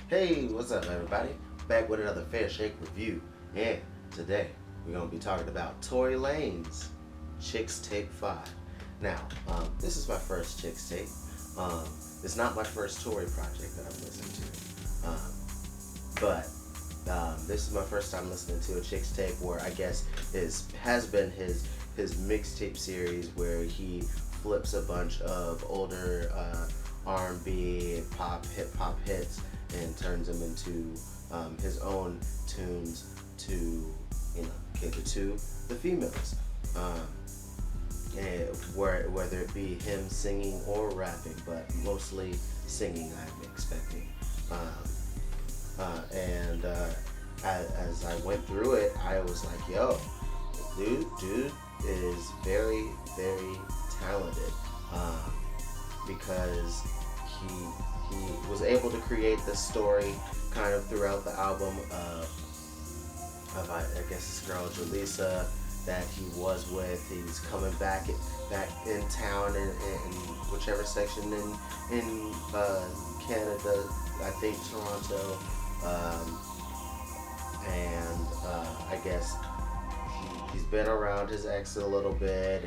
Hey, what's up, everybody? Back with another Fair Shake review. And today we're going to be talking about Tory Lanez Chixtape 5. Now, this is my first Chixtape. It's not my first Tory project that I've listened to. But this is my first time listening to a Chixtape where I guess has been his mixtape series where he flips a bunch of older R&B, hip hop hits and turns them into his own tunes to cater to the females. And whether it be him singing or rapping, but mostly singing, I'm expecting. As I went through it, I was like, yo, dude is very, very talented, because he was able to create this story kind of throughout the album of I guess this girl Jaleesa that he was with. He's coming back in town in whichever section in Canada, I think Toronto, and I guess he's been around his ex a little bit,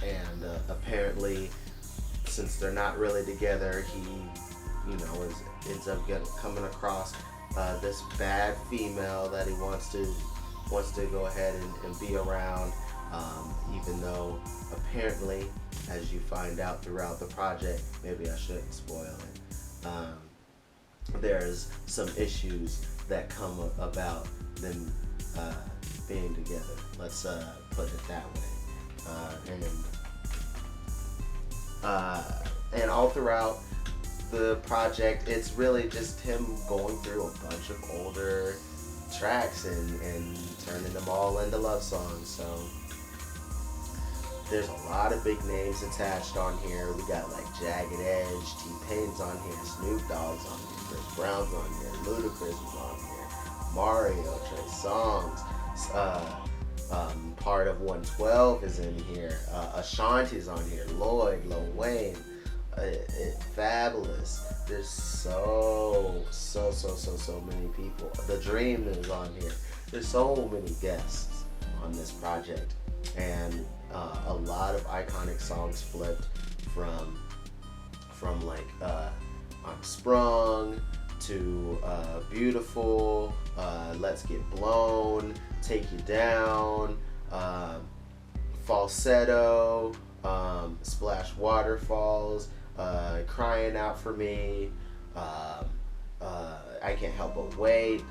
and apparently, since they're not really together, he ends up coming across this bad female that he wants to go ahead and be around, even though apparently, as you find out throughout the project, maybe I shouldn't spoil it, there's some issues that come about them being together. Let's put it that way. And all throughout the project, it's really just him going through a bunch of older tracks and turning them all into love songs. So there's a lot of big names attached on here. We got like Jagged Edge, T-Pain's on here, Snoop Dogg's on here, Chris Brown's on here, Ludacris is on here, Mario, Trey Songz, part of 112 is in here, Ashanti's on here, Lloyd, Lil Wayne, Fabulous. There's so many people. The Dream is on here. There's so many guests on this project, and a lot of iconic songs flipped from like I'm Sprung to Beautiful, Let's Get Blown, Take You Down, Falsetto, Splash Waterfalls, Crying Out For Me, I Can't Help But Wait,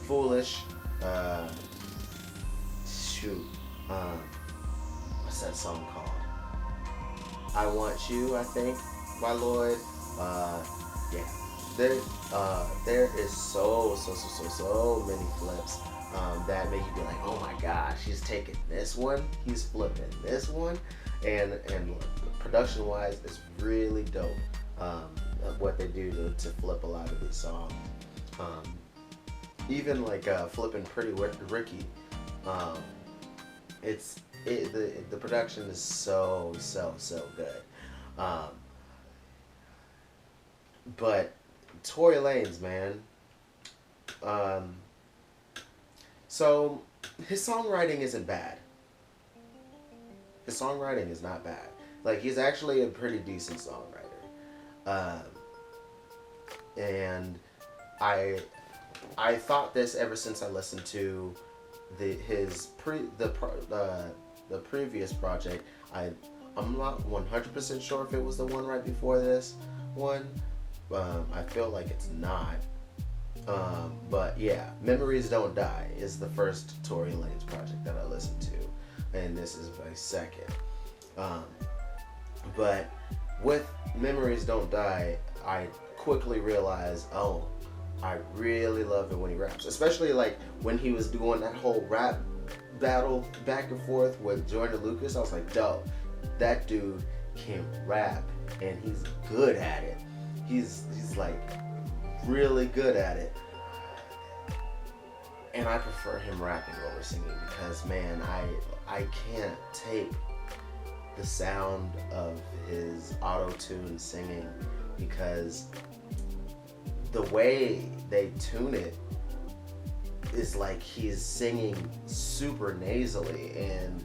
Foolish, what's that song called? I Want You, I think, by Lloyd. Yeah, there is so many flips that make you be like, oh my gosh, he's taking this one, he's flipping this one, and production wise, it's really dope what they do to flip a lot of these songs. Even like flipping Pretty Ricky, the production is so good. But Tory Lanez, man. So his songwriting isn't bad. His songwriting is not bad. Like, he's actually a pretty decent songwriter. And I thought this ever since I listened to the previous project. I'm not 100% sure if it was the one right before this one. I feel like it's not. But yeah, Memories Don't Die is the first Tory Lanez project that I listened to, and this is my second. But with Memories Don't Die, I quickly realized, oh, I really love it when he raps, especially like when he was doing that whole rap battle back and forth with Jordan Lucas. I was like, dope, that dude can rap and he's good at it. He's like really good at it. And I prefer him rapping over singing because, man, I can't take the sound of his auto-tune singing because the way they tune it is like he's singing super nasally, and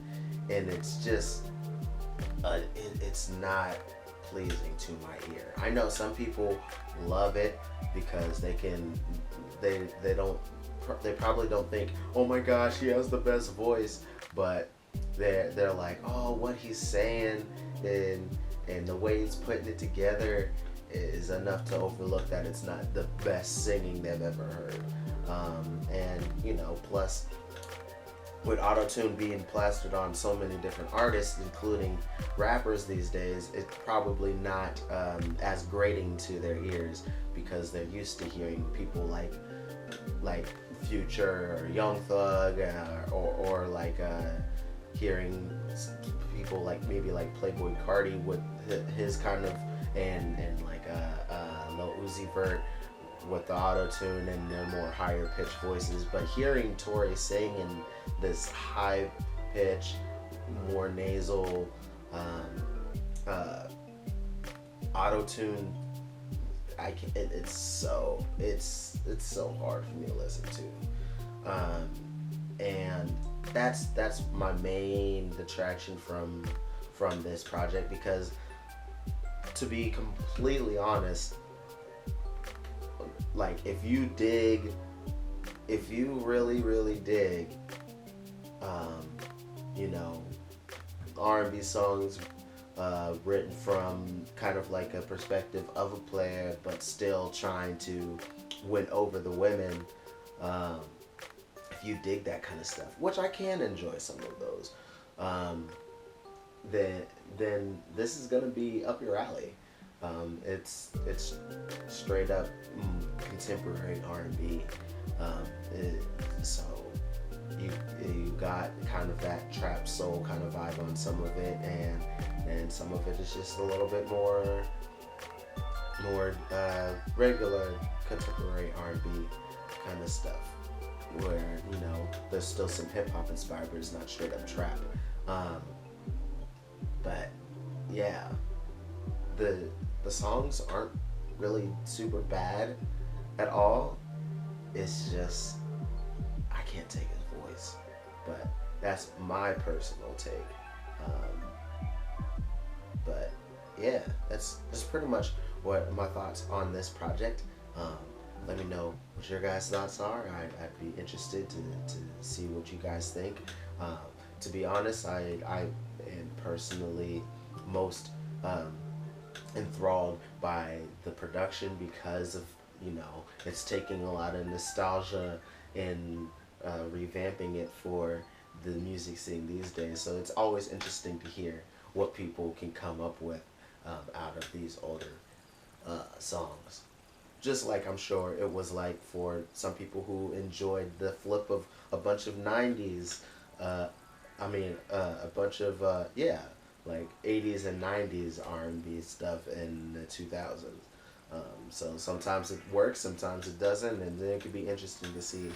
it's just it's not pleasing to my ear. I know some people love it because they probably don't think, oh my gosh, he has the best voice, but they're like, oh, what he's saying and the way he's putting it together is enough to overlook that it's not the best singing they've ever heard. And plus with auto-tune being plastered on so many different artists, including rappers these days, it's probably not as grating to their ears because they're used to hearing people like Future or Young Thug, or like hearing people like maybe like Playboy Carti with his kind of and like Lil Uzi Vert with the auto-tune and their more higher pitched voices. But hearing Tory sing in this high pitch, more nasal auto-tune, it's so hard for me to listen to, and that's my main detraction from this project, because to be completely honest, like if you really dig R&B songs written from kind of like a perspective of a player but still trying to win over the women, if you dig that kind of stuff, which I can enjoy some of those, then this is gonna be up your alley. It's straight up contemporary R&B. So you got kind of that trap soul kind of vibe on some of it, and some of it is just a little bit more regular contemporary R&B kind of stuff, where there's still some hip hop inspired, but it's not straight up trap. But yeah, the songs aren't really super bad at all. It's just I can't take his voice, but that's my personal take. But yeah, that's pretty much what my thoughts on this project. Let me know what your guys' thoughts are. I'd be interested to see what you guys think. To be honest, I am personally most enthralled by the production because of it's taking a lot of nostalgia and revamping it for the music scene these days. So it's always interesting to hear what people can come up with out of these older songs. Just like I'm sure it was like for some people who enjoyed the flip of a bunch of 90s, a bunch of like 80s and 90s R&B stuff in the 2000s. So sometimes it works, sometimes it doesn't, and then it could be interesting to see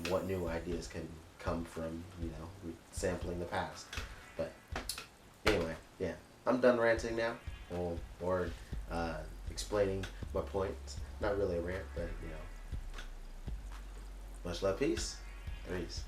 what new ideas can come from sampling the past. But anyway, yeah, I'm done ranting now, or explaining my points. Not really a rant, but much love, peace, threes.